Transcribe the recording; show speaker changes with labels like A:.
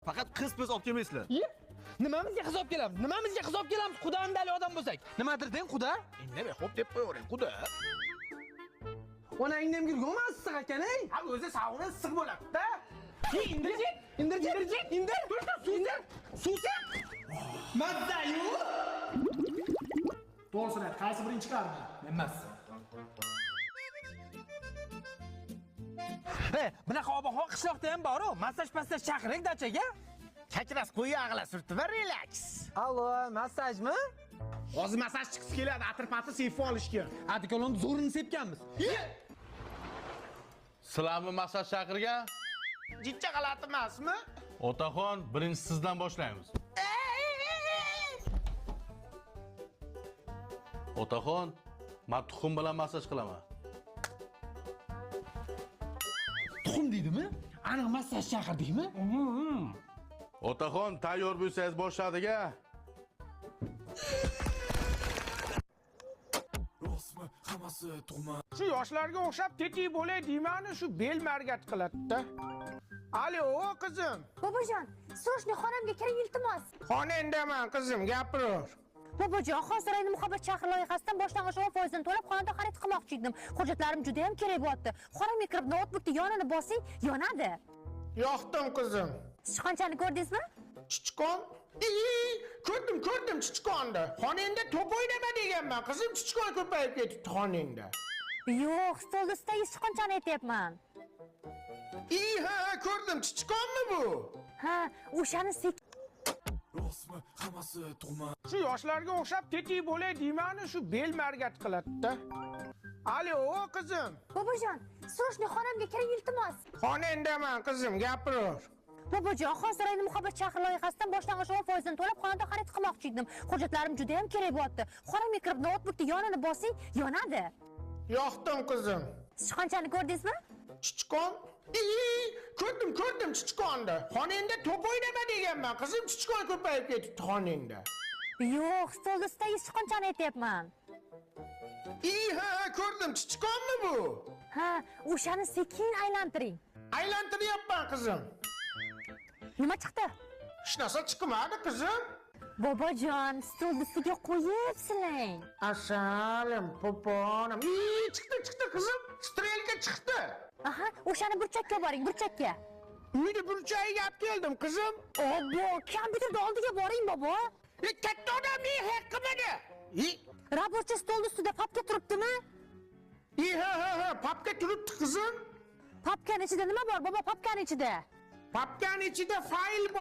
A: Faqat qiz optimistlar.
B: Nimamizga hisob kelamiz? Nimamizga hisob kelamiz? Xudondali odam bo'lsak. Nimadir deng, xudo?
A: Indamay xo'p deb qo'yavering, xudo.
B: Onangdan yurganmi issiq ekan-ey?
A: Ha, o'zi savuni issiq bo'ladi-da.
B: Indir. Suvsi. Mazza-yu.
C: To'g'risini ayt, qaysi birinchi chiqardi? Men emasman.
B: Bunaqa ob-havo qishloqda ham bor-ku. Massaj chaqiring dachaga.
A: Chakras qo'yi ag'la surtib va relax.
B: Allo, massajmi?
C: Hozir massaj chiqib keladi, atir-patir sevib olishga.
B: Adikolon zo'rini sepganmiz.
D: Sizlarni massaj chaqirgan?
C: Jicha g'alati emasmi?
D: Otaxon, birinchi sizdan boshlaymiz. Otaxon, men tuxum bilan massaj qilaman.
B: Tuxum deydimi? Aniq massaj chaqirdikmi?
D: Otaxon, tayyor bo'lsangiz boshladik-a.
C: Shu yoshlarga o'xshab tetik bo'lay deymani, shu bel margat qiladi-da. Alo, qizim.
E: Bobojon, срочно xonamga kiring iltimos.
C: Xonandaman qizim, gapir.
E: Bobojon, hozir ayni muhabbat shahri loyihasidan boshlang'ich foizini to'lab xonada xarid qilmoqchi edim. Hujjatlarim juda ham kerak bo'lyapti. Xonamga kirib notebookni yonini bosing, yonadi.
C: Yoqdim qizim.
E: Sichqonchani ko'rdingizmi?
C: Chichqon? Ko'rdim chichqonni. Xonangda to'p o'ynama deganman. Qizim, chichqon ko'payib ketibdi xonangda.
E: Yo'q, stol ustidagi sichqonchani aytyapman.
C: Ha, ko'rdim. Chichqonmi bu?
E: Ha, o'shani
C: Shu yoshlarga o'xshab tetik bo'lay deymani, shu bel margat qiladi-da. Alo, qizim.
E: Bobojon, срочно xonamga kiring iltimos.
C: Xonandaman qizim, gapir.
E: Bobojon, hozir ayni muhabbat shahri loyihasidan boshlang'ich foizini to'lab xonada xarid qilmoqchi edim. Hujjatlarim juda ham kerak bo'lyapti. Xonamga kirib notebookni yonini bosing, yonadi.
C: Yoqdim qizim.
E: Sichqonchani ko'rdingizmi?
C: Chichqon? Ko'rdim chichqonni. Xonangda to'p o'ynama deganman. Qizim, chichqon ko'payib ketibdi xonangda.
E: Yo'q, stol ustidagi sichqonchani aytyapman.
C: Ha, ko'rdim. Chichqonmi bu?
E: Ha, o'shani sekin aylantiring.
C: Aylantiryapman qizim.
E: Nima chiqdi?
C: Hech narsa chiqmadi qizim.
E: Bobojon, stol ustiga qo'yib silang.
C: Asalim, poponam. Chiqdi qizim. Strelka chiqdi.
E: Aha, o'shani burchakka boring, burchakka.
C: Uyni burchagiga olib keldim qizim.
E: Obbo, kompyuterni oldiga boring, bobo.
C: Katta odamning haqqimidi.
E: Rabochi stol ustida papka turibdimi?
C: Ha, papka turibdi qizim.
E: Papkaning ichida nima bor, bobo? Papkaning ichida.
C: Papkaning ichida fayl bor.